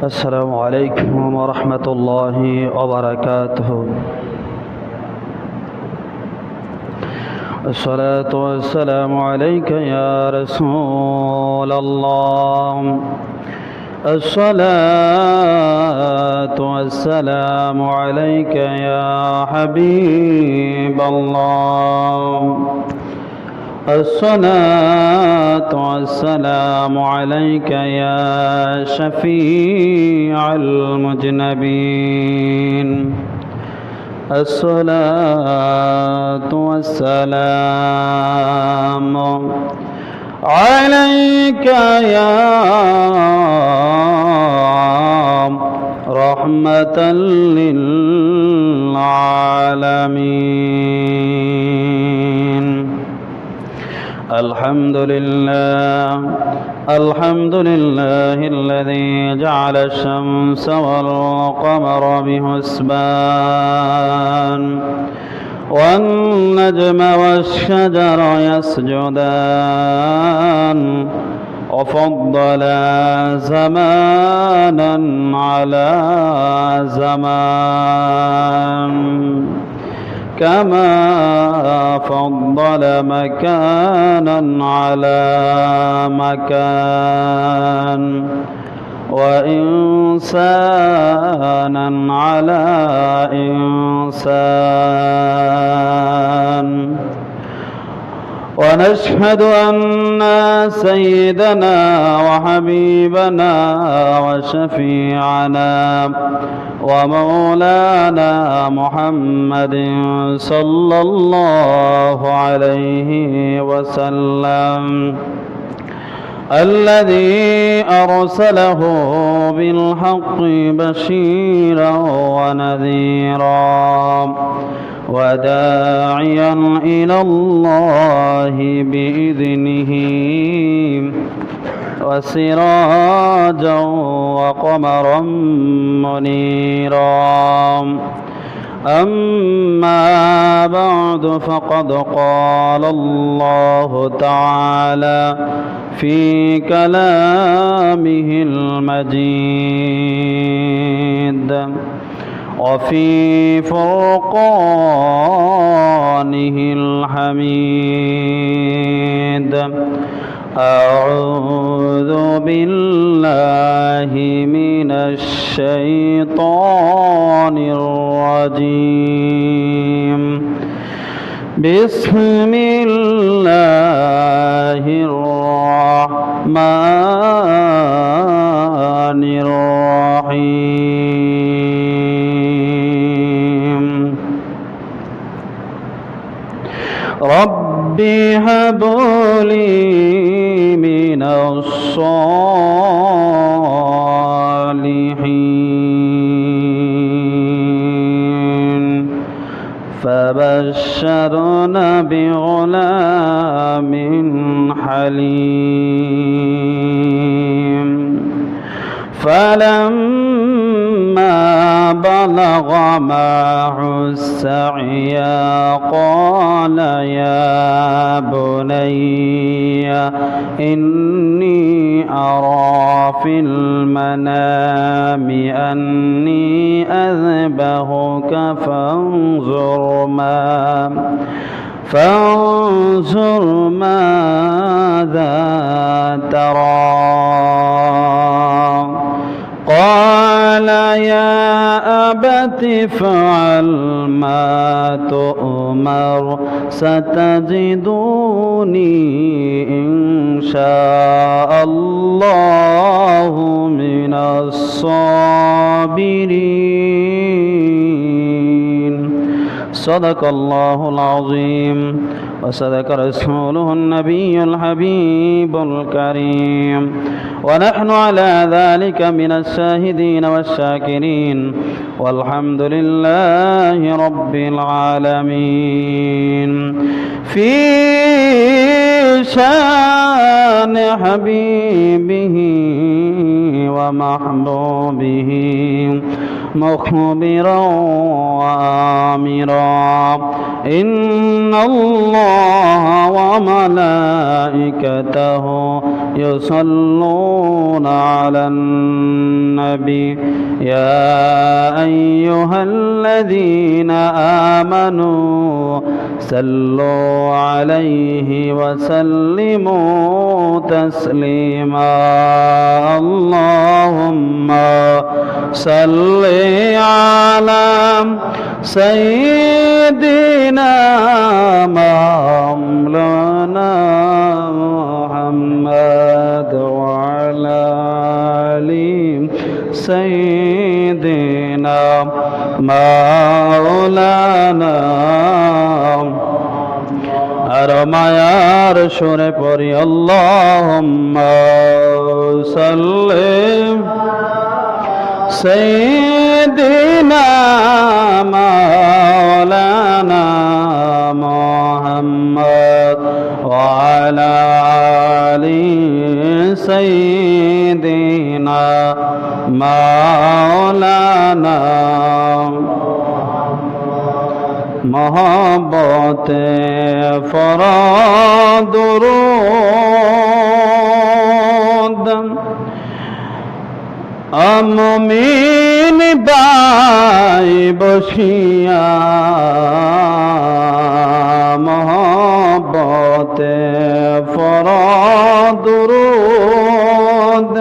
السلام عليكم ورحمة الله وبركاته. الصلاة والسلام عليك يا رسول الله. الصلاة والسلام عليك يا حبيب الله. الصلاة والسلام عليك يا شفيع المذنبين. الصلاة والسلام عليك يا رحمة للعالمين. الحمد لله الذي جعل الشمس والقمر بحسبان والنجم والشجر يسجدان وفضل زمانا على زمان كما فضل مكانا على مكان وإنسانا على إنسان. ونشهد أن سيدنا وحبيبنا وشفيعنا ومولانا محمد صلى الله عليه وسلم الذي أرسله بالحق بشيرا ونذيرا وداعيا إلى الله بإذنه وسراجا وقمرا منيرا. أما بعد فقد قال الله تعالى في كلامه المجيد وفي فرقانه الحميد. أعوذ بالله من الشيطان الرجيم. بسم الله الرحمن الرحيم. رب هب لي من الصالحين. فبشرنا بغلام حليم. فلما بلغ معه السعي قال يا بني إني أرى في المنام أني أذبحك فانظر ماذا ترى. قال يا أبت افعل ما تؤمر ستجدوني إن شاء الله من الصابرين. صدق الله العظيم وصدق رسوله النبي الحبيب الكريم. ونحن على ذلك من الشاهدين والشاكرين والحمد لله رب العالمين. في شان حبيبه ومحبوبه مخبرا وآمرا إن الله وملائكته يصلون على النبي النبي يا أيها الذين آمنوا صلوا عليه وسلموا تسليما اللهم صل على سيدنا مولانا محمد وعلى آل سيدنا مولانا আর মায়ার সুরে পড়ি আল্লাহুম্মা সাল্লি সাইয়্যিদিনা মাওলানা মুহাম্মদ ওয়া আলা আলি সাইয়্যিদিনা মাওলানা মোহব্বতে ফরদ দুরূদ আমিন বাই বসিয়া মোহব্বতে ফরদ দুরূদ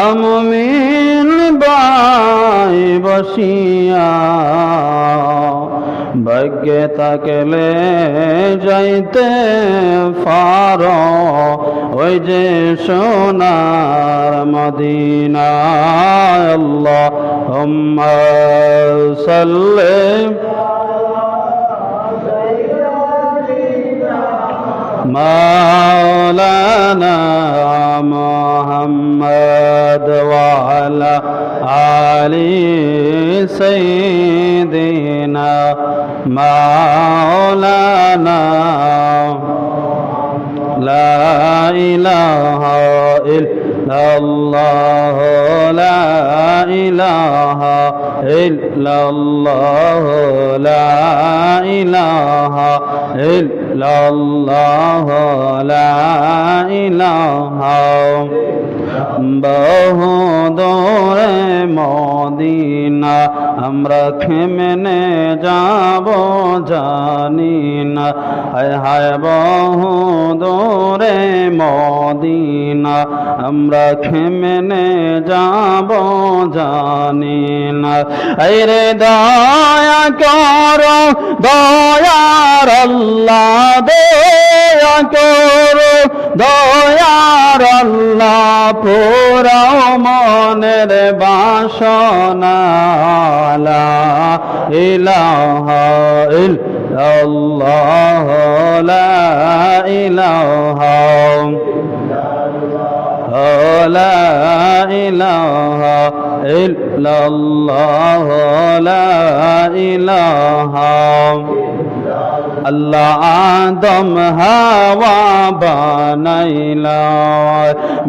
আমিন বাই বসিয়া ভাগ্যে তাকলে যাইতে পারো ওই যে সোনার মদিনা আল্লাহুম্মা সাল্লি মাওলানা মুহাম্মদ ওয়া আলা আলি সাইয়্যিদিনা মাওলানা লা ইলাহা ইল্লাল্লাহ লা ইলাহা ইল্লাল্লাহ লা ইলাহা ইল্লাল্লাহ লা ইলাহা বহু দূরে মদিনা আমরা কেমনে যাব জানি না হায় হায় বহু দূরে মদিনা আমরা কেমনে যাব জানি না এই রে দয়া করো দয়ার আল্লাহ দয়া করো দয়ার আল্লাহ পুরাও মনের বাসনা লা ইলাহা ইল্লাল্লাহ লা ইলাহা লা ইলাহা ইল্লাল্লাহ লা ইলাহা আল্লাহ আদম হাওয়া বানাইলা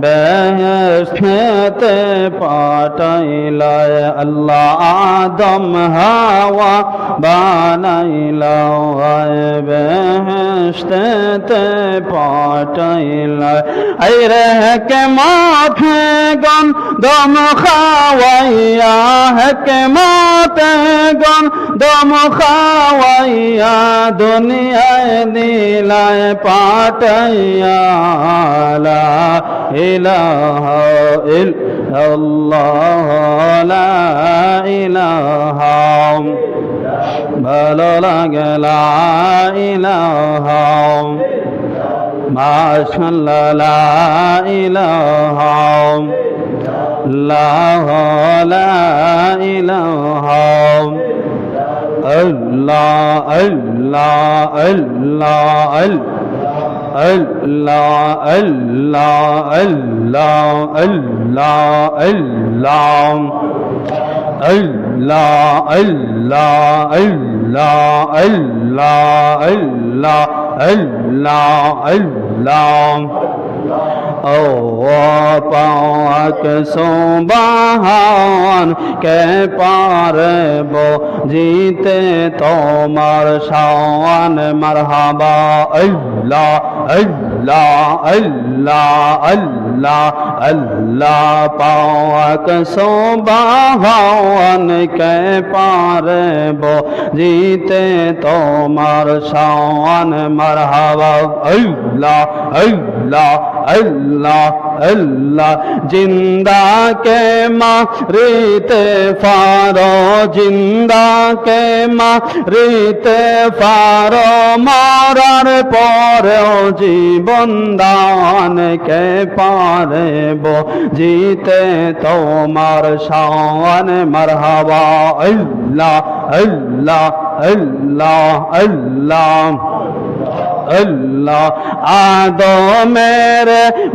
বেহেশতে পাঠাইলা আল্লাহ আদম হাওয়া বানাইলা বেহেশতে পাঠাইলা আই রে কে মাথে গন দম খাওয়াইয়া কে মাথে গন দম খাওয়াইয়া দুনিয়ায় দিলায় পাঠাইয়া লা ইলাহা ইল্লাল্লাহ লা ইলাহা ভালো লাগে লা ইলাহা মাশাআল্লাহ লা ইলাহা লা ইলাহা Allah Allah Allah Allah Allah Allah Allah Allah Allah Allah Allah Allah Allah Allah ও পাক সুবহান কে পারব জিতে তোমার শান মারহাবা আল্লাহ আল্লাহ আল্লাহ আল্লাহ अल्लाह अल्लाह पाक सुबहान के पारे बो जीते तोमार शान मरहबा अल्लाह अल्लाह अल्लाह अल्लाह जिंदा के मारीते फारो जिंदा के मारीते फारो मारार परेও জীবন দান কে পারে বো জিতে তোমার শান মারহাবা আল্লাহ আল্লাহ আল্লাহ আল্লাহ अल्लाह आदमेर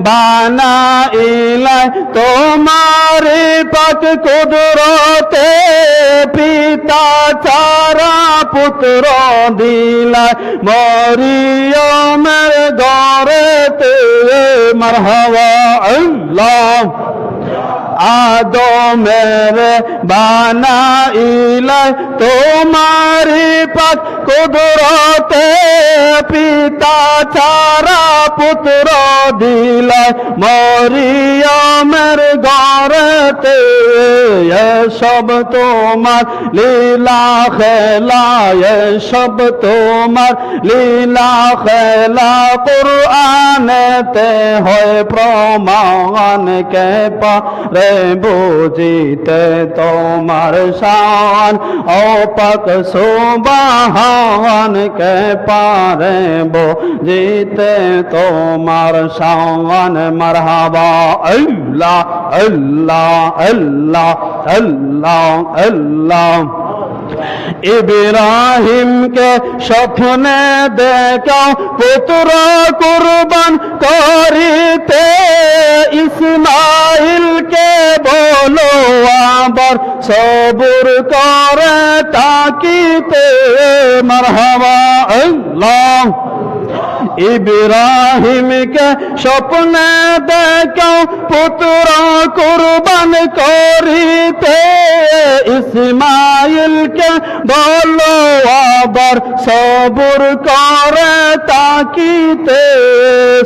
बनाइला तुम्हारे पक कुदरते पिता चारा पुत्र दिला मरियमेर घरेते मरहबा अल्लाह आदमेर बनाइला तुम्हारी पक कुदरते पिता चारा पुत्र दिला मरियमेर घरेते ये सब तुम्हार लीला खेला ये सब तुम्हार लीला खेला कुरानेते होय प्रमाण के पारे बुझिते তোমার শান ও পাক সুবহান কে পারে বুঝিতে তোমার শান মারহাবা আল্লাহ আল্লাহ আল্লাহ আল্লাহ আল্লাহ इब्राहिम के सपने देखो पुत्र कुर्बान करिते इस्माइल के बोलो आबर सबुर करे ताकीते मरहबा अल्लाह इब्राहिम के सपने देखो पुत्र कुर्बान करिते इस्माइल के बोलो आबर सबुर करे ताकीते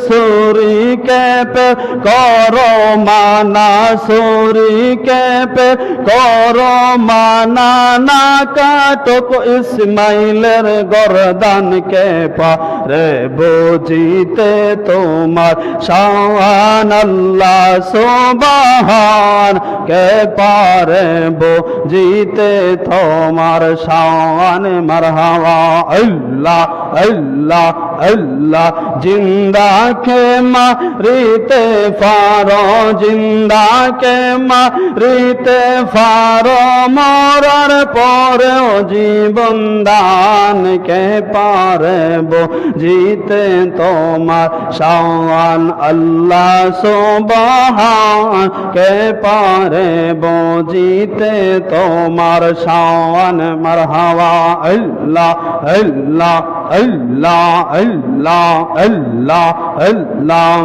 सूरी के पे करो माना सूरी के पे करो माना ना काटो को इस्माइलेर गर्दन के पारे বুঝিতে তোমার শান আল্লাহ সুবহান কে পারে বুঝিতে তোমার শান মারহাবা আল্লাহ আল্লাহ আল্লাহ জিন্দা কে মারিতে ফারো জিন্দা কে মারিতে ফারো মরার পরেও জীবন দান কে পারে বুঝিতে তোমার শান আল্লাহ সুবহান কে পারে বুঝিতে তোমার শান মারহাবা আল্লাহ আল্লাহ আল্লাহ আল্লাহ আল্লাহ আল্লাহ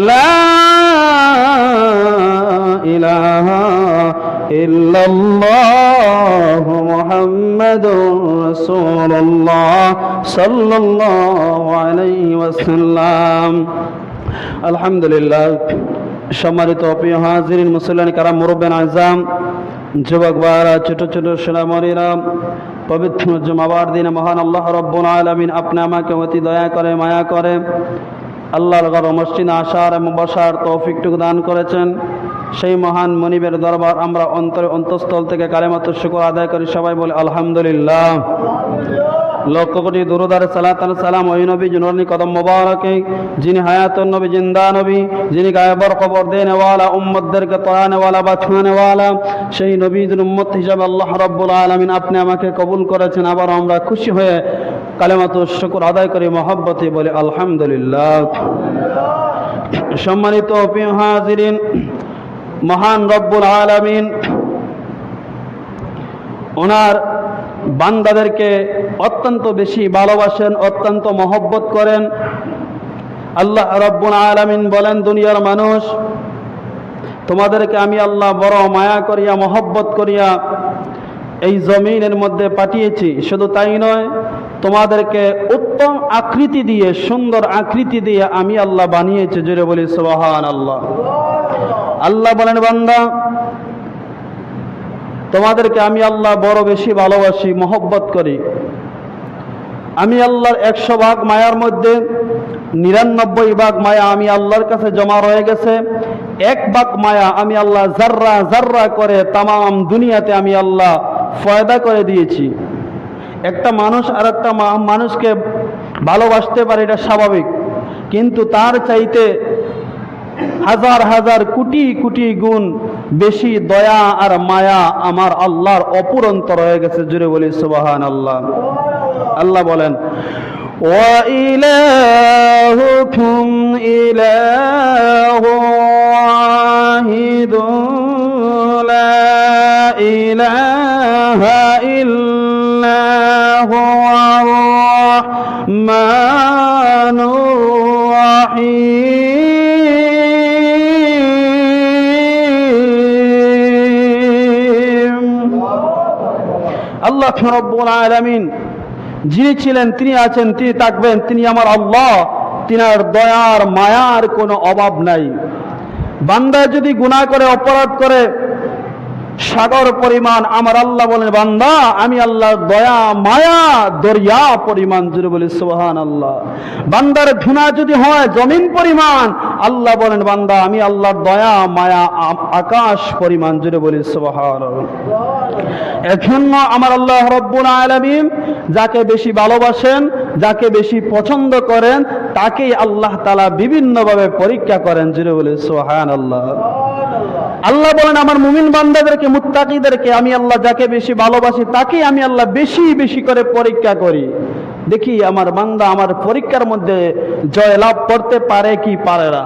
লা ইলাহা ইল্লাল্লাহু মুহাম্মাদুর রাসূলুল্লাহ সাল্লাল্লাহু আলাইহি ওয়াসাল্লাম আলহামদুলিল্লাহ সম্মানিত প্রিয় হাজিরিন মুসল্লিয়ান কারাম মুরব্বিয়ান আযম যুবক ভাইরা ছোট ছোট সোনামণিরা পবিত্র জুমাবার দিনে মহান আল্লাহ রাব্বুল আলামিন আপনি আমাকে অতি দয়া করে মায়া করে আল্লাহর ঘর মসজিদে আসার এবং বসার তৌফিকটুকু দান করেছেন সেই মহান মনিবের দরবার আমরা অন্তঃস্থল থেকে কালেমাতুশ শুকর আদায় করি সবাই বলে আলহামদুলিল্লাহ লক্ষ কোটি দুরূদ আর সালাত আর সালাম ওই নবী জিনরনি কদম মোবারকে যিনি হায়াতুন নবী জিন্দা নবী যিনি গায়বর খবর দেনেওয়ালা উম্মতদেরকে তরানেওয়ালা বাঁচানেওয়ালা সেই নবীর উম্মত হিসাবে আল্লাহ রাব্বুল আলামিন আপনি আমাকে কবুল করেছেন আবার আমরা খুশি হয়ে কালেমাতুশ শুকর আদায় করি মহব্বতে বলে আলহামদুলিল্লাহ সম্মানিত প্রিয় হাজিরিন মহান রব্বুল আলামিন ওনার বান্দাদেরকে অত্যন্ত বেশি ভালোবাসেন অত্যন্ত মহব্বত করেন আল্লাহ রাব্বুল আলামিন বলেন দুনিয়ার মানুষ তোমাদেরকে আমি আল্লাহ বড় মায়া করিয়া মহব্বত করিয়া এই জমিনের মধ্যে পাঠিয়েছি শুধু তাই নয় তোমাদেরকে উত্তম আকৃতি দিয়ে, সুন্দর আকৃতি দিয়ে আমি আল্লাহ বানিয়েছি। জোরে বলি সুবহানাল্লাহ। আল্লাহ বলেন, বান্দা তোমাদেরকে আমি আল্লাহ বড় বেশি ভালোবাসি, মহব্বত করি। আমি আল্লাহর 100 ভাগ মায়ার মধ্যে 99 ভাগ মায়া আমি আল্লাহর কাছে জমা রয়ে গেছে। 1 ভাগ মায়া আমি আল্লাহ জাররা জাররা করে তামাম দুনিয়াতে আমি আল্লাহ ফয়দা করে দিয়েছি। একটা মানুষ আর একটা মানুষকে ভালোবাসতে পারে, এটা স্বাভাবিক, কিন্তু তার চাইতে হাজার হাজার কোটি কোটি গুণ বেশি দয়া আর মায়া আমার আল্লাহর অপুরন্ত রয়ে গেছে। জুড়ে বলি সুবহানাল্লাহ। আল্লাহ বলেন, ওয়া ইলাহুকুম ইলাহু ওয়াহিদুন লা ইলাহা ইল্লা হুয়ার রাহমানুর রাহিম। আল্লাহ রাব্বুল আলামিন যিনি ছিলেন, তিনি আছেন, তিনি থাকবেন, তিনি আমার আল্লাহ। তিনার দয়ার মায়ার কোনো অভাব নাই। বান্দা যদি গুনাহ করে, অপরাধ করে সাগর পরিমাণ, আমার আল্লাহ বলেন, বান্দা আমি আল্লাহর দয়া মায়া দরিয়া পরিমাণ। জুড়ে বলি সুবহানাল্লাহ। বান্দার গুনাহ যদি হয় জমিন পরিমাণ, আল্লাহ বলেন, বান্দা আমি আল্লাহর দয়া মায়া আকাশ পরিমাণ। জুড়ে বলি সুবহানাল্লাহ। এজন্য আমার আল্লাহ রাব্বুল আলামিন যাকে বেশি ভালোবাসেন, যাকে বেশি পছন্দ করেন, তাকেই আল্লাহ তাআলা বিভিন্নভাবে পরীক্ষা করেন। জুড়ে বলি সুবহানাল্লাহ। আল্লাহ বলেন, আমার মুমিন বান্দাদেরকে, মুত্তাকিদেরকে আমি আল্লাহ যাকে বেশি ভালোবাসি তাকেই আমি আল্লাহ বেশি বেশি করে পরীক্ষা করি। দেখি আমার বান্দা আমার পরীক্ষার মধ্যে জয়লাভ করতে পারে কি পারে না।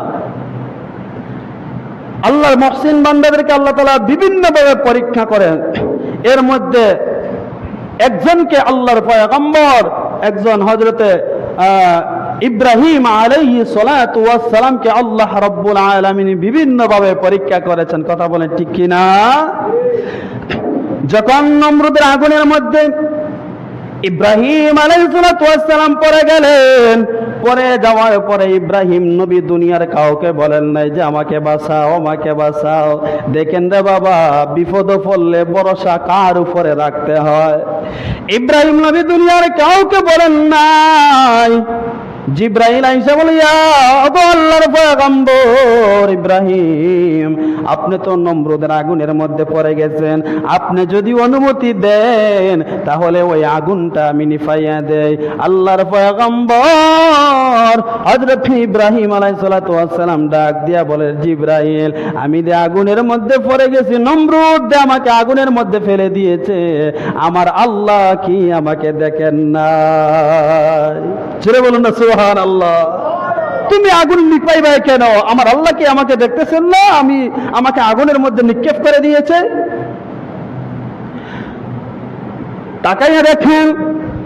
আল্লাহর মুহসিন বান্দাদেরকে আল্লাহ তাআলা বিভিন্নভাবে পরীক্ষা করেন। এর মধ্যে একজনকে আল্লাহর পয়গম্বর, একজন হযরতে ইব্রাহিম আলাইহিস সালাতু ওয়াস সালামকে আল্লাহ রাব্বুল আলামিন বিভিন্নভাবে পরীক্ষা করেছেন। কথা বলেন ঠিক কি না? যখন নমরুদের আগুনের মধ্যে ইব্রাহিম আলাইহিস সালাতু ওয়াস সালাম পড়ে গেলেন, পরে যাওয়ার পরে ইব্রাহিম নবী দুনিয়ার কাউকে বলেন নাই যে আমাকে বাঁচাও, আমাকে বাঁচাও। দেখেন রে বাবা, বিপদ পড়লে ভরসা কার উপরে রাখতে হয়। ইব্রাহিম নবী দুনিয়ার কাউকে বলেন নাই। জিব্রাইল আইসা বলে, ইয়া আল্লাহর পয়গম্বর ইব্রাহিম, আপনি তো নমরুদের আগুনের মধ্যে পড়ে গেছেন, আপনি যদি অনুমতি দেন তাহলে ওই আগুনটা আমি নিভাইয়া দেই। আল্লাহর পয়গম্বর হযরত ইব্রাহিম আলাইহিস সালাতু ওয়াস সালাম ডাক দিয়া বলে, জিব্রাইল আমি যে আগুনের মধ্যে পড়ে গেছি, নমরুদ যে আমাকে আগুনের মধ্যে ফেলে দিয়েছে, আমার আল্লাহ কি আমাকে দেখেন না? ছেড়ে বলুন না সুবহানাল্লাহ। তুমি আগুন নিপাইবে কেন? আমার আল্লাহ কি আমাকে দেখতেছেন না? আমাকে আগুনের মধ্যে নিক্ষেপ করে দিয়েছে। তাকাইয়া দেখেন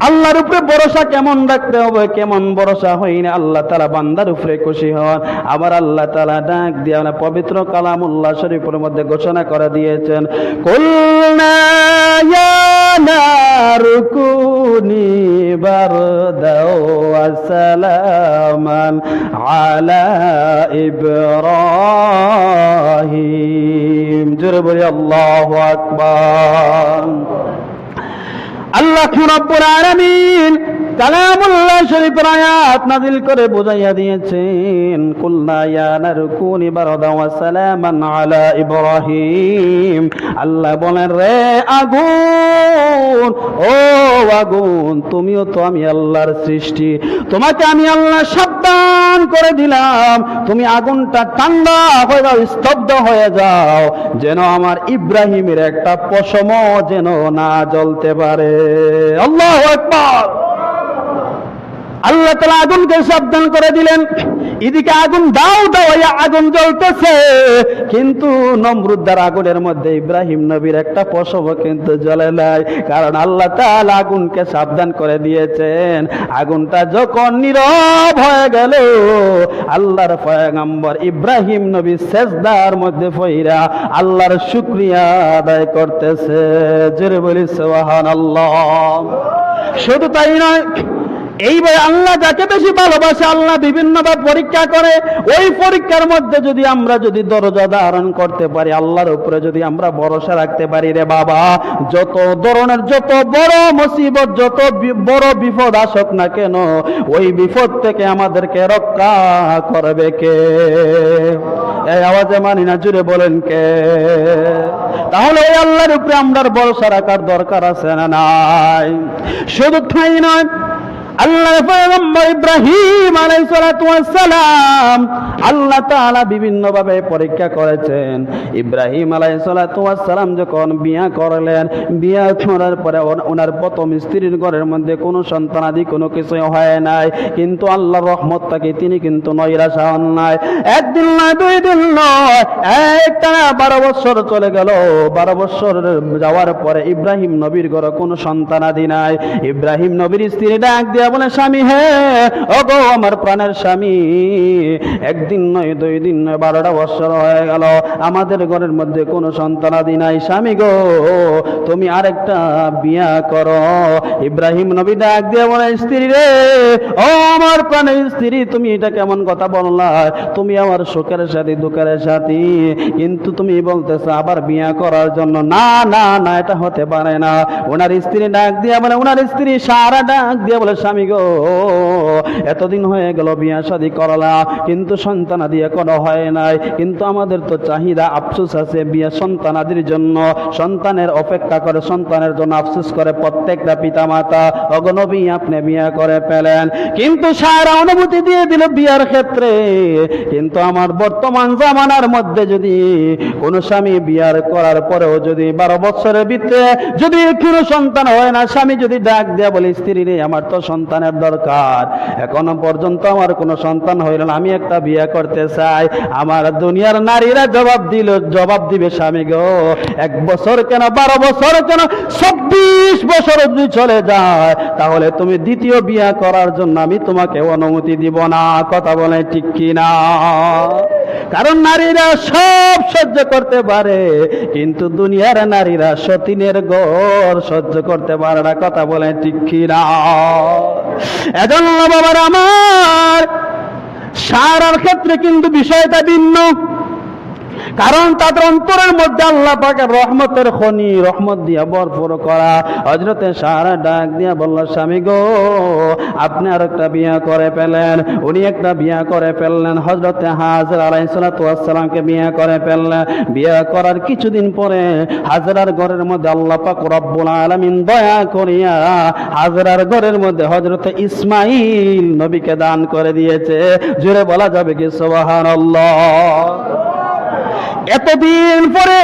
আল্লাহর উপরে ভরসা কেমন রাখতে হবে, কেমন ভরসা হয় না। আল্লাহ তাআলা বান্দার উপরে খুশি হন। আবার আল্লাহ তাআলা ডাক দিয়া পবিত্র কালামুল্লাহ শরীফের মধ্যে ঘোষণা করে দিয়েছেন, কুলনা ইয়া নারু কুনি বারদাও ওয়া সালামান আলা ইব্রাহিম। জোরে বলি আল্লাহু আকবার। আল্লাহ রাব্বুল আলামিন কালামুল্লাহ শরীফের আয়াত নাযিল করে বুঝাইয়া দিয়েছেন, কুলনা ইয়া নারু কুনি বারদাও ওয়া সালামান আলা ইব্রাহিম। আল্লাহ বলেন, রে আগুন, ও আগুন, তুমিও তো আমি আল্লাহর সৃষ্টি, তোমাকে আমি আল্লাহ সাবধান করে দিলাম, তুমি আগুনটা ঠান্ডা হয়ে যাও, স্তব্ধ হয়ে যাও, যেন আমার ইব্রাহিমের একটা পশমও যেন না জ্বলতে পারে। আল্লাহু আকবার। আল্লাহ তাআলা আগুনকে সাবধান করে দিলেন। এদিকে আগুন দাও দাও আগুন জ্বলতেছে, কিন্তু নমরুদ্দার আগুনের মধ্যে ইব্রাহিম নবীর একটা পশম কিন্তু জ্বলে নাই। কারণ আল্লাহ তাআলা আগুনকে সাবধান করে দিয়েছেন। আগুনটা যখন নীরব হয়ে গেল, আল্লাহর পয়গম্বর ইব্রাহিম নবী সেজদার মধ্যে পইরা আল্লাহর শুকরিয়া আদায় করতেছে। জোরে বলি সুবহানাল্লাহ। শুধু তাই নয়, এইভাবে আল্লাহ যাকে বেশি ভালোবাসে আল্লাহ বিভিন্নভাবে পরীক্ষা করে। ওই পরীক্ষার মধ্যে যদি আমরা দরজা ধারণ করতে পারি, আল্লাহর উপরে যদি আমরা ভরসা রাখতে পারি, রে বাবা, যত ধরনের যত বড় মুসিবত, যত বড় বিপদ আসুক না কেন, ওই বিপদ থেকে আমাদেরকে রক্ষা করবে কে? এই আওয়াজে মানি না, জুড়ে বলেন কে? তাহলে ওই আল্লাহর উপরে আমরা ভরসা রাখার দরকার আছে না নাই? শুধু তাই নয়, আল্লাহর পয়গম্বর ইব্রাহিম আলাইহিস সালাতু ওয়াস সালাম আল্লাহ তাআলা বিভিন্ন ভাবে পরীক্ষা করেছেন। ইব্রাহিম আলাইহিস সালাতু ওয়াস সালাম যখন বিয়ে করলেন, বিয়ে করার পরে ওনার প্রথম স্ত্রীর ঘরের মধ্যে কোনো সন্তানাদি কোনো কিছু হয় নাই, কিন্তু আল্লাহর রহমত থেকে তিনি কিন্তু নৈরাশ হন নাই। একদিন নয়, দুই দিন নয়, একটানা 12 বছর চলে গেল। 12 বছর যাওয়ার পরে ইব্রাহিম নবীর ঘরে কোনো সন্তানাদি নাই। ইব্রাহিম নবীর স্ত্রী ডাক দিয়ে বলে, স্বামী হে, ওগো আমার প্রাণের স্বামী, একদিন নয়, দুই দিন নয়, 12টা বছর হয়ে গেল, আমাদের ঘরের মধ্যে কোনো সন্তানাদি নাই। স্বামী গো, তুমি আরেকটা বিয়া করো। ইব্রাহিম নবী ডাক দিয়ে বলে, স্ত্রী রে, ও আমার প্রাণের স্ত্রী, তুমি এটা কেমন কথা বললা? তুমি আমার সুখের সাথী, দুঃখের সাথী, কিন্তু তুমি বলতেছো আবার বিয়া করার জন্য। না না না, এটা হতে পারে না। ওনার স্ত্রী ডাক দিয়ে বলে, ওনার স্ত্রী সারা ডাক দিয়ে বলে, স্বামী গো, এতদিন হয়ে গেল বিয়া শাদী করলা, কিন্তু সন্তানাদি এখনো হয় নাই, কিন্তু আমাদের তো চাহিদা, আফসোস আছে বিয়া সন্তানাদির জন্য, সন্তানের অপেক্ষা করে, সন্তানের জন্য আফসোস করে প্রত্যেকটা পিতা মাতা। ওগো নবী, আপনি বিয়া করে ফেলেন। কিন্তু সারা অনুভূতি দিয়ে দিল বিয়ার ক্ষেত্রে। কিন্তু আমার বর্তমান জামানার মধ্যে যদি কোনো স্বামী বিয়ার করার পরেও যদি 12 বছরের ভিতরে যদি কোনো সন্তান হয় না, স্বামী যদি ডাক দেয়া বলে, স্ত্রী রে, আমার তো সন্তানের দরকার, এখনো পর্যন্ত আমার কোনো সন্তান হইল না, আমি একটা বিয়ে করতে চাই। আমার দুনিয়ার নারীরা জবাব দিবে, স্বামী গো, 1 বছর কেন, 12 বছর কেন, 26 বছর যদি চলে যায়, তাহলে তুমি দ্বিতীয় বিয়ে করার জন্য আমি তোমাকে অনুমতি দিব না। কথা বলে ঠিক কি না? কারণ নারীরা সব সহ্য করতে পারে, কিন্তু দুনিয়ার নারীরা সতীনের ঘর সহ্য করতে পারে না। কথা বলে ঠিক কি না? এজন্য বাবার আমার, সারার ক্ষেত্রে কিন্তু বিষয়টা ভিন্ন। কারণ তাদের অন্তরের মধ্যে আল্লাহ পাকের রহমতের খনি, রহমত দিয়া ভরপুর করা। হযরতে সারা ডাক দিয়া বলল, স্বামী গো, আপনি আর একটা বিয়ে করে ফেলেন। উনি একটা বিয়ে করে ফেললেন, হযরতে হাজরা আলাইহিস সালাতু ওয়াস সালামকে বিয়ে করে ফেললেন। বিয়ে করার কিছুদিন পরে হাজরার ঘরের মধ্যে আল্লাহ পাক রব্বুল আলামিন দয়া করিয়া হাজরার ঘরের মধ্যে হযরতে ইসমাঈল নবীকে দান করে দিয়েছে। জোরে বলা যাবে কি সুবহানাল্লাহ? এতদিন পরে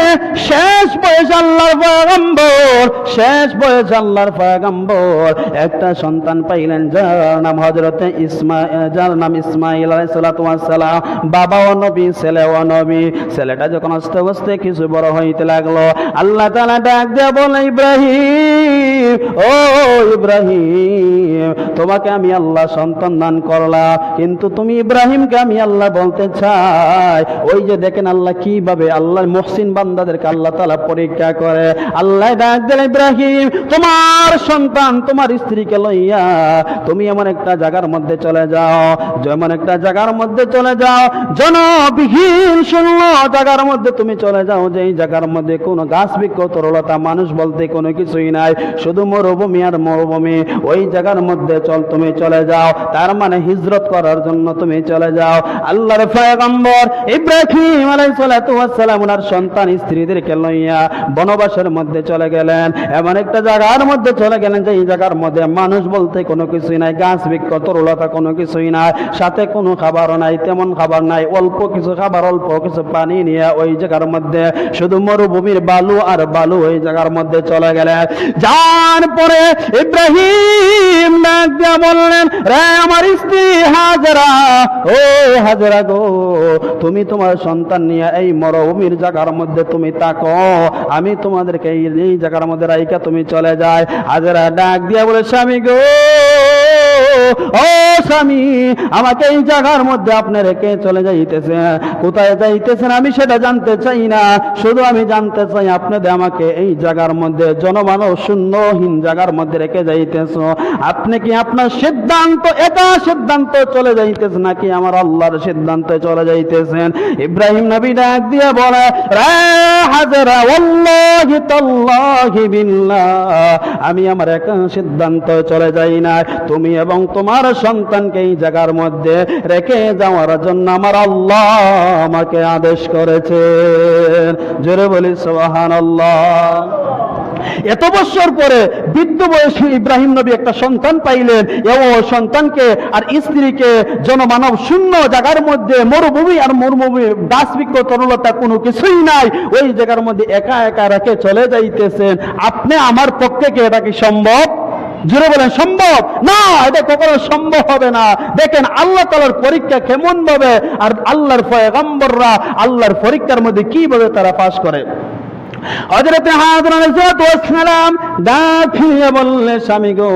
শেষ বয়স আল্লাহর পয়গম্বর, শেষ বয়স আল্লাহর পয়গম্বর একটা সন্তান পাইলেন, যার নাম হযরতে ইসমাঈল আলাইহিস সালাতু ওয়াস সালাম। বাবাও নবী, ছেলেও নবী। ছেলেটা যখন আস্তে আস্তে কিছু বড় হইতে লাগলো, আল্লাহ তাআলা ডাক দিয়ে বলে, ইব্রাহিম, ও ইব্রাহিম, তোমাকে আমি আল্লাহ সন্তান দান করলাম, কিন্তু তুমি ইব্রাহিমকে আমি আল্লাহ বলতে চাই। ওই যে দেখেন আল্লাহ কিভাবে আল্লাহর মুহসিন বান্দাদেরকে আল্লাহ তাআলা পরীক্ষা করে। আল্লাহ ডাক দিলেন, ইব্রাহিম, তোমার সন্তান, তোমার স্ত্রীকে লইয়া তুমি এমন একটা জায়গার মধ্যে চলে যাও, যেমন একটা জায়গার মধ্যে চলে যাও, জনবিহীন শূন্য জায়গার মধ্যে তুমি চলে যাও, যেই জায়গার মধ্যে কোনো গাছ বৃক্ষ তরলতা মানুষ বলতে কোনো কিছুই নাই, শুধু মরুভূমি আর মরুভূমি। ওই জায়গার মধ্যে তুমি চলে যাও, তার মানে হিজরত করার জন্য তুমি চলে যাও। আল্লাহর পয়গম্বর ইব্রাহিম আলাইহিস সালাতু ওয়াস সালাম ওনার সন্তান স্ত্রীদেরকে লইয়া বনবাসের মধ্যে চলে গেলেন, এমন একটা জায়গার মধ্যে চলে গেলেন যে এই জায়গার মধ্যে মানুষ বলতে কোনো কিছুই নাই, গাছ বৃক্ষ তরলতা কোনো কিছুই নাই, সাথে কোনো খাবারও নাই, তেমন খাবার নাই, অল্প কিছু খাবার, অল্প কিছু পানি নিয়ে ওই জায়গার মধ্যে শুধু মরুভূমির বালু আর বালু ওই জায়গার মধ্যে চলে গেলেন। যার পরে ইব্রাহিম ডাক দিয়া বললেন, রে আমার স্ত্রী হাজরা, ও হাজরা গো, তুমি তোমার সন্তান নিয়ে এই মরুভূমির জায়গার মধ্যে তুমি থাকো, আমি তোমাদেরকে এই জায়গার মধ্যে রাইখা তুমি চলে যায়। হাজরা ডাক দিয়া বলে, স্বামী গো, ও স্বামী, আমাকে এই জায়গার মধ্যে আপনি রেখে চলে যাইতেছেন, কোথায় যাইতেছেন আমি সেটা জানতে চাই না, শুধু আমি জানতে চাই আপনাদের আমাকে এই জায়গার মধ্যে জনমানব শূন্যহীন জায়গার মধ্যে রেখে যাইতেছ, আপনি কি আপনার সিদ্ধান্ত একা সিদ্ধান্ত চলে যাইতেছেন নাকি আমার আল্লাহর সিদ্ধান্তে চলে যাইতেছেন? ইব্রাহিম নবী ডাক দিয়ে বলে, রে হাজেরা, ওয়াল্লাহি তাল্লাহি বিল্লাহ, আমি আমার একা সিদ্ধান্ত চলে যাই না, তুমি এবং তোমার সন্তানকে এই জায়গার মধ্যে রেখে যাওয়ার জন্য আমার আল্লাহ আমাকে আদেশ করেছেন। জোরে বলি সুবহানাল্লাহ। এত বছর পরে বৃদ্ধ বয়সী ইব্রাহিম নবী একটা সন্তান পাইলেন, এবং সন্তানকে আর স্ত্রীকে জনমানব শূন্য জায়গার মধ্যে, মরুভূমি আর মরুভূমি, গাছবৃক্ষ তরলতা কোনো কিছুই নাই, ওই জায়গার মধ্যে একা একা রেখে চলে যাইতেছেন। আপনি আমার পক্ষে কি এটা কি সম্ভব? জোরে বলেন সম্ভব না, এটা কখনো সম্ভব হবে না। দেখেন আল্লাহ তাআলার পরীক্ষা কেমন ভাবে, আর আল্লাহর পয়গম্বররা আল্লাহর পরীক্ষার মধ্যে কিভাবে তারা পাস করে। হযরত হাজর আলাইহিস সালাম ডাকিয়ে বললে, স্বামী গো,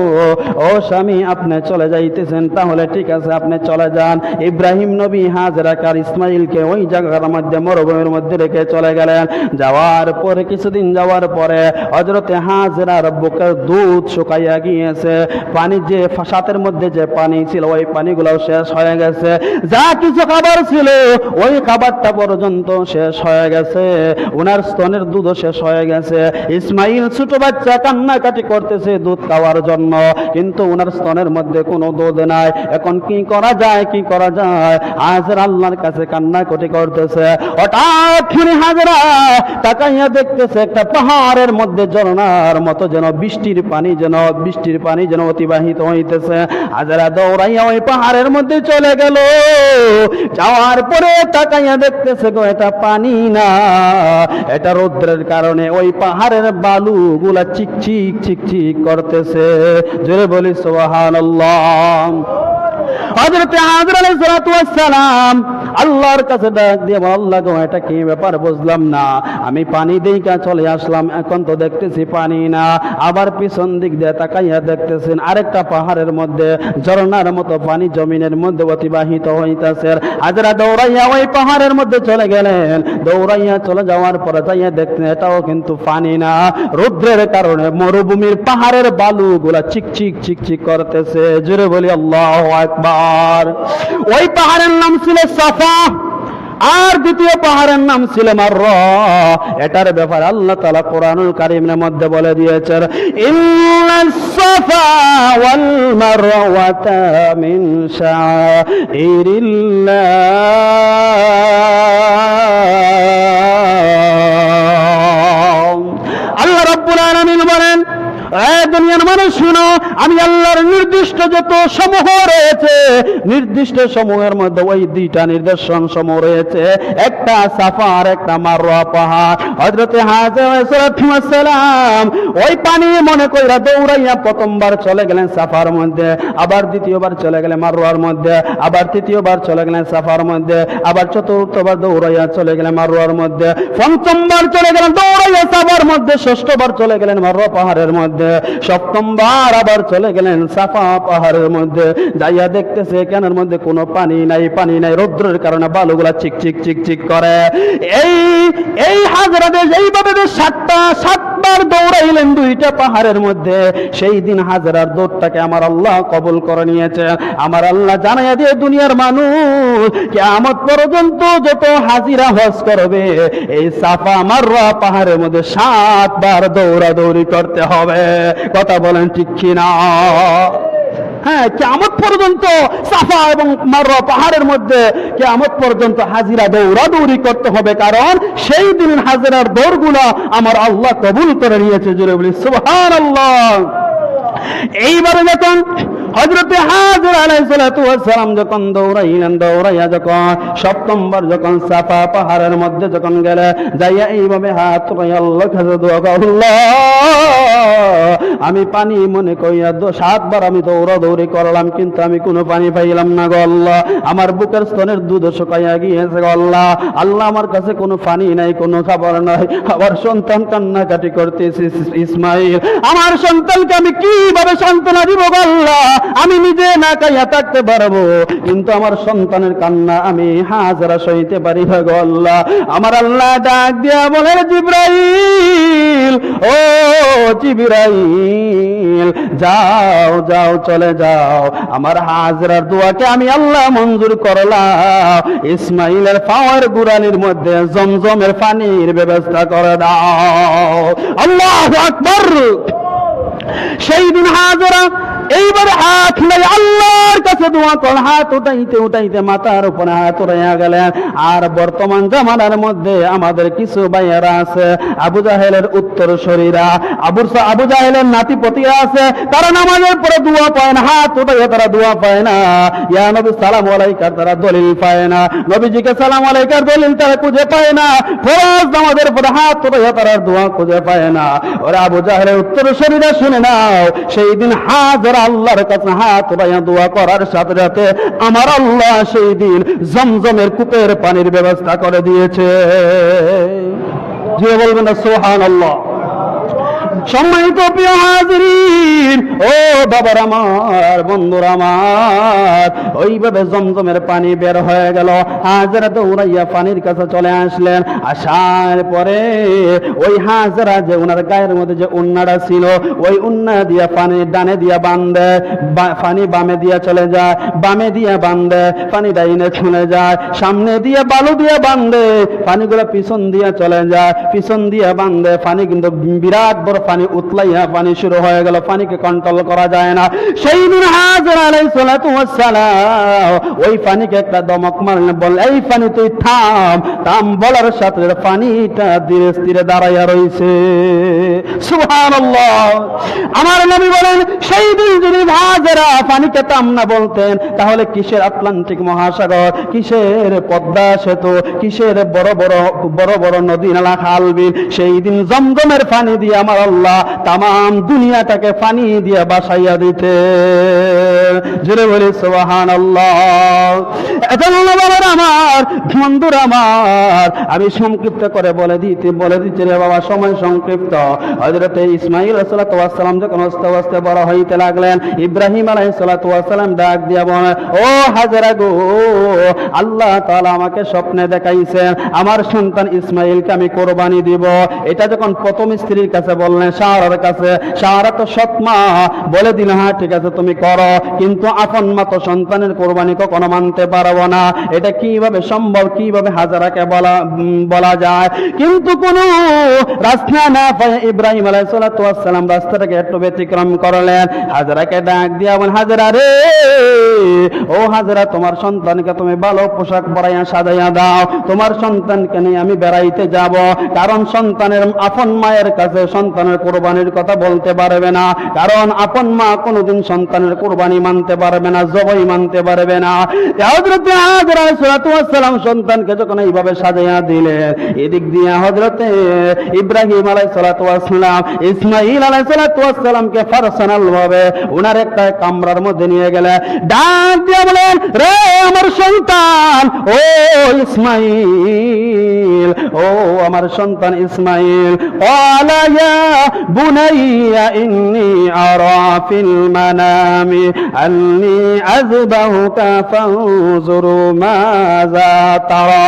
ও স্বামী, আপনি চলে যাইতেছেন, তাহলে ঠিক আছে আপনি চলে যান। ইব্রাহিম নবী হাজরা আর ইসমাইলকে ওই জায়গার মধ্যে মরুভূমির মধ্যে রেখে চলে গেলেন। যাওয়ার পরে কিছুদিন যাওয়ার পরে হযরত হাজরার বুকের দুধ শুকাইয়া গিয়েছে, পানি যে ফাসাতের মধ্যে যে পানি ছিল ওই পানিগুলো শেষ হয়ে গেছে, যা কিছু খাবার ছিল ওই খাবারটা পর্যন্ত শেষ হয়ে গেছে, ওনার স্তনের দুধ শেষ হয়ে গেছে। ইসমাইল ছোট বাচ্চা কান্নাকাটি করতেছে দুধ খাওয়ার জন্য, কিন্তু ওনার স্তনের মধ্যে কোনো দুধ নাই। এখন কি করা যায়, কি করা যায়? হাজরা আল্লাহর কাছে কান্নাকাটি করতেছে। হঠাৎ হাজরা তাকাইয়া দেখতেছে একটা পাহাড়ের মধ্যে ঝরনার মতো যেন বৃষ্টির পানি যেন অতিবাহিত হইতেছে। হাজরা দৌড়াইয়া ওই পাহাড়ের মধ্যে চলে গেল। যাওয়ার পরে তাকাইয়া দেখতেছে গো, এটা পানি না, এটা রৌদ্রের কারণে ওই পাহাড়ের বালু গুলা চিকচিক চিকচিক করতেছে। জোরে বলি সুবহানাল্লাহ। হযরত হাজর আলাইহিস সালাম আল্লাহর কাছে ডাক দিয়ে, আল্লাহ গো, এটা কি ব্যাপার বুঝলাম না, আমি পানি দেইকা চলে আসলাম, এখন তো দেখতেছি পানি না। আবার পিছন দিক দিয়ে তাকাইয়া দেখতেছেন আরেকটা পাহাড়ের মধ্যে ঝরনার মতো পানি জমিনের মধ্যে অতিবাহিত হইতাছে। হাজরা দৌড়াইয়া ওই পাহাড়ের মধ্যে চলে গেলেন। দৌড়াইয়া চলে যাওয়ার পরে যাইয়া দেখতেন এটাও কিন্তু পানি না, রৌদ্রের কারণে মরুভূমির পাহাড়ের বালু গুলা চিকচিক চিকচিক করতেছে। জোরে বলি আল্লাহু আকবার। ওই পাহাড়ের নাম ছিল সাফা, আর দ্বিতীয় পাহাড়ের নাম ছিল মাররা। এটার ব্যাপারে আল্লাহ তাআলা কোরআনুল কারীমের মধ্যে বলে দিয়েছেন, ইন্নাস সাফা ওয়াল মারওয়াতা মিন শাআইরিল্লাহ। আল্লাহ রাব্বুল আলামিন বলেন, দুনিয়ার মানুষ শুনো, আমি আল্লাহর নির্দিষ্ট যত সমূহ রয়েছে, নির্দিষ্ট সমূহের মধ্যে ওই দুইটা নির্দেশন সমূহ রয়েছে, একটা সাফা আর একটা মারওয়া পাহাড়। হযরত হাজর আলাইহিস সালাম ওই পানি মনে কইরা দৌড়াইয়া প্রথমবার চলে গেলেন সাফার মধ্যে, আবার দ্বিতীয়বার চলে গেলেন মারওয়ার মধ্যে, আবার তৃতীয়বার চলে গেলেন সাফার মধ্যে, আবার চতুর্থবার দৌড়াইয়া চলে গেলেন মারওয়ার মধ্যে, পঞ্চমবার চলে গেলেন দৌড়াইয়া সাফার মধ্যে, ষষ্ঠবার চলে গেলেন মারওয়া পাহাড়ের মধ্যে, সপ্তমবার আবার চলে গেলেন সাফা পাহাড়ের মধ্যে। যাইয়া দেখতেছে এখানের মধ্যে কোনো পানি নাই, রৌদ্রের কারণে বালুগুলা চিকচিক চিকচিক করে। এই হাজরাতে এইভাবে সাতবার দৌড়াইলেন দুইটা পাহাড়ের মধ্যে। সেই দিন হাজরার দৌড়টাকে আমার আল্লাহ কবুল করে নিয়েছে। আমার আল্লাহ জানাইয়া দিয়ে দুনিয়ার মানুষ কিয়ামত পর্যন্ত যত হাজিরা হজ করবে, এই সাফা মারওয়া পাহাড়ের মধ্যে 7 বার দৌড়াদৌড়ি করতে হবে। কথা বলেন ঠিক কিনা? হ্যাঁ, কিয়ামত পর্যন্ত সাফা এবং মারওয়া পাহাড়ের মধ্যে কিয়ামত পর্যন্ত হাজিরা দৌড়াদৌড়ি করতে হবে, কারণ সেই দিন হাজিরার দৌড়গুলো আমার আল্লাহ কবুল করে নিয়েছে। জোরে বলি সুবহানাল্লাহ। এইবারে যখন হযরত হাজর আলাইহিস সালাম যখন দৌড়াইয়া যখন সপ্তমবার যখন সাফা পাহাড়ের মধ্যে যখন গেলে, যাইয়া এইভাবে হাত তুলে আল্লাহর কাছে দোয়া করে, আল্লাহ, আমি পানি মনে কইয়া 7 বার আমি দৌড়াদৌড়ি করলাম, কিন্তু আমি কোনো পানি পাইলাম না গো আল্লাহ। আমার বুকের স্তনের দুধ শুকাইয়া গিয়েছে গো আল্লাহ। আল্লাহ, আমার কাছে কোনো পানি নাই, কোনো খাবার নাই। আমার সন্তান কান্নাকাটি করতেছে, ইসমাইল, আমার সন্তানকে আমি কিভাবে সান্ত্বনা দিব গো আল্লাহ? আমি নিজে না খাইয়া থাকতে পারবো, কিন্তু আমার সন্তানের কান্না আমি হাজারা সইতে পারি না গো আল্লাহ। আমার আল্লাহ ডাক দিয়া বলে, জিবরাইল, ও জিবরাইল, যাও যাও চলে যাও, আমার হাজরার দোয়াকে আমি আল্লাহ মঞ্জুর করলাম, ইসমাইলের পাওয়ার গুরানির মধ্যে জমজমের পানির ব্যবস্থা করে দাও। আল্লাহু আকবার। সেই দিন হাজরা এইবার হাত মেলে আল্লাহর কাছে দোয়া করে, হাত উঠাইতে উঠাইতে মাথার উপরে হাত উঠাইয়া গেলেন। আর বর্তমান জামানার মধ্যে আমাদের কিছু ভাইয়েরা আছে, আবু জাহেলের উত্তরসূরিরা, আবু জাহেলের নাতিপতিরা আছে, তারা নামাজের পরে দোয়া পায় না, হাত উঠাইয়া তারা দোয়া পায় না। ইয়া নবী সালাম আলাইকা তারা দলিল পায় না, নবীজিকে সালাম আলাইকার দলিল তারা খুঁজে পায় না, ফরজ নামাজের পরে হাত উঠাইয়া তারা দোয়া খুঁজে পায় না। ওরা আবু জাহেলের উত্তরসূরিরা শুনে নাও, সেই দিন হাজার আল্লাহর কাছে হাত উঠাইয়া দোয়া করার সাথে সাথে আমার আল্লাহ সেই দিন জমজমের কূপের পানির ব্যবস্থা করে দিয়েছে। যে বলবেন না সুবহানাল্লাহ। সম্মানিত প্রিয় হাজিরিন, ও বাবার আমার, বন্ধুরা আমার, ওইভাবে জমজমের পানি বের হয়ে গেল। হাজরা দৌড়াইয়া পানির কাছে চলে আসলেন। আসার পরে ওই হাজরা যে ওনার গায়ের মধ্যে যে উন্নাটা ছিল, ওই উন্না দিয়া পানি ডানে দিয়া বাঁধে, পানি বামে দিয়া চলে যায়, বামে দিয়া বাঁধে, পানি ডাইনে চলে যায়, সামনে দিয়ে বালু দিয়ে বাঁধে, পানিগুলো পিছন দিয়া চলে যায়, পিছন দিয়া বাঁধে, পানি কিন্তু বিরাট বড় পানি উতলাইয়া পানি শুরু হয়ে গেল, পানিকে কন্ট্রোল করা যায় না। সেই দিন হাজরা আলাইহিস সালাতু ওয়াস সালাম ওই পানিকে একটা দমক মারলেন, বল এই পানি তুই থাম, থাম বলার সাথে পানিটা ধীরে ধীরে দাঁড়াইয়া রইছে। সুবহানাল্লাহ। আমার নবী বলেন, সেই দিন যদি হাজরা পানিকে থাম না বলতেন, তাহলে কিসের আটলান্টিক মহাসাগর, কিসের পদ্মা সেতু, কিসের বড় বড় বড় বড় নদী নালা খাল বিল, সেই দিন জমজমের পানি দিয়ে আমার আল্লাহ তামাম দুনিয়াটাকে পানি দিয়ে বাসাইয়া দিতে। জোরে বলি সুবহানাল্লাহ। এজন্য বাবার আমার, বন্ধুরা আমার, আমি সংক্ষিপ্ত করে বলে দিতে রে বাবা, সময় সংক্ষিপ্ত। হযরত ইসমাঈল আলাইহিস সালাম যখন আস্তে আস্তে বড় হইতে লাগলেন, ইব্রাহিম আলাইহিস সালাম ডাক দিয়া বলে, ও হাজরা গো, আল্লাহ তাআলা আমাকে স্বপ্নে দেখাইছেন আমার সন্তান ইসমাঈলকে আমি কোরবানি দিব। এটা যখন প্রথম স্ত্রীর কাছে বললেন, সারার কাছে, সারা তো সৎমা, বলে দিল হ্যাঁ ঠিক আছে তুমি করো, কিন্তু আপন মা তো সন্তানের কোরবানি কখনো মানতে পারবো না। এটা কিভাবে সম্ভব, কিভাবে হাজারাকে বলা যায়? কিন্তু কোন রাস্তা না পায় ইব্রাহিম আলাইহিস সালাম রাস্তাটাকে একটু ব্যতিক্রম করলেন। হাজারাকে ডাক দিয়া বলেন, হাজারা রে, ও হাজারা, তোমার সন্তানকে তুমি ভালো পোশাক পরাইয়া সাজাইয়া দাও, তোমার সন্তানকে নিয়ে আমি বেড়াইতে যাব। কারণ সন্তানের আপন মায়ের কাছে সন্তানের কোরবানির কথা বলতে পারবে না, কারণ আপন মা কোনোদিন সন্তানের কোরবানি মানতে পারবে না, জবাই মানতে পারবে না। হযরত হাজরা আলাইহিস সালাম সন্তানকে যখন এইভাবে সাজাইয়া দিলেন, এদিক দিয়ে হযরত ইব্রাহিম আলাইহিস সালাম ইসমাঈল আলাইহিস সালামকে পার্সোনাল ভাবে ওনার একটা কামরার মধ্যে নিয়ে গেলেন, ডাক দিয়ে বলেন, রে আমার সন্তান, ও ইসমাঈল, ও আমার সন্তান ইসমাঈল, ক্বালা ইয়া বুনাইয়া ইন্নী আরা ফিল মানামি আন্নী আযবাহুকা ফানজুর মাযা তারা।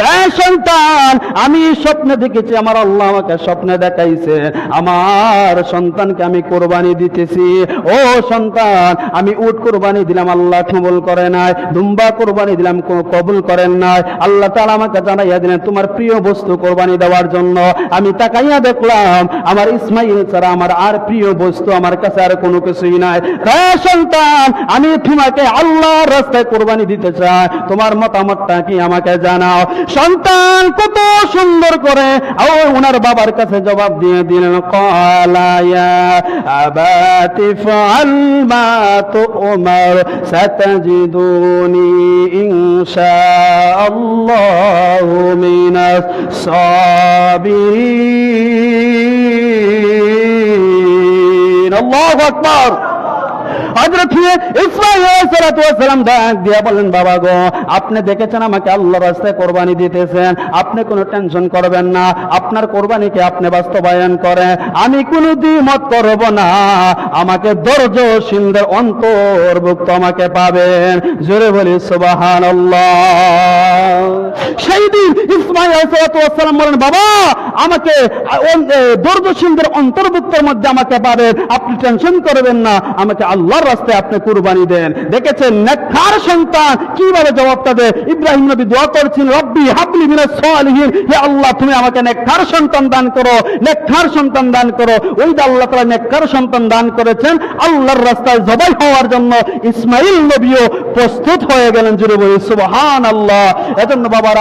রে সন্তান, আমি স্বপ্নে দেখেছি, আমার আল্লাহ আমাকে স্বপ্নে দেখাইছে আমার সন্তানকে আমি কোরবানি দিতেছি। ও সন্তান, আমি উট কোরবানি দিলাম, আল্লাহ কবুল করে নাই, দুম্বা কোরবানি দিলাম, কবুল করেন নাই। আল্লাহ তাআলা আমাকে জানাইয়া দিলেন তোমার প্রিয় বস্তু কোরবানি দেওয়ার জন্য। আমি তাকাইয়া দেখলাম আমার ইসমাঈল ছাড়া আমার আর প্রিয় বস্তু আমার কাছে আর কোনো কিছুই নাই। হ্যাঁ সন্তান, আমি তোমাকে আল্লাহর রাস্তায় কোরবানি দিতে চাই, তোমার মতামতটা কি আমাকে জানাও। সন্তান কত সুন্দর করে ওনার বাবার কাছে জবাব দিয়ে দিলেন, ক্বালা ইয়া আবাতি ফাআল মা তু'মার সাতাজিদুনি ইনশাআল্লাহু মিনাস সাবিরিন। আল্লাহু আকবার। হযরত ইসমাঈল আলাইহিস সালাতু ওয়াস সালাম ডাক দিয়ে বলেন, বাবা গো, আপনি দেখেছেন আমাকে আল্লাহর রাস্তায় কুরবানি দিতেছেন, আপনি কোনো টেনশন করবেন না, আপনার কুরবানিকে আপনি বাস্তবায়ন করেন, আমি কোনো দ্বিমত করব না, আমাকে ধৈর্যশীলদের অন্তর্ভুক্ত আমাকে পাবেন। জোরে বলি সুবহানাল্লাহ। সেই দিন ইসমাঈল আলাইহিস সালাতু ওয়াস সালাম বলেন, বাবা আমাকে ধৈর্যশীলদের অন্তর্ভুক্তের মধ্যে আমাকে পাবেন, আপনি টেনশন করবেন না, আমাকে আল্লাহর রাস্তায় আপনি কুরবানি দেন। দেখেছেন নেককার সন্তান কিভাবে জবাবটা দেয়। ইব্রাহিম নবী দোয়া করেছেন, রব্বি হাবলি মিনাস সালিহিন, হে আল্লাহ তুমি আমাকে নেককার সন্তান দান করো, নেককার সন্তান দান করো। ওই যে আল্লাহ তাআলা নেককার সন্তান দান করেছেন, আল্লাহর রাস্তায় জবাই হওয়ার জন্য ইসমাঈল নবীও প্রস্তুত হয়ে গেলেন। জোরে বলি সুবহানাল্লাহ। এজন্য বাবার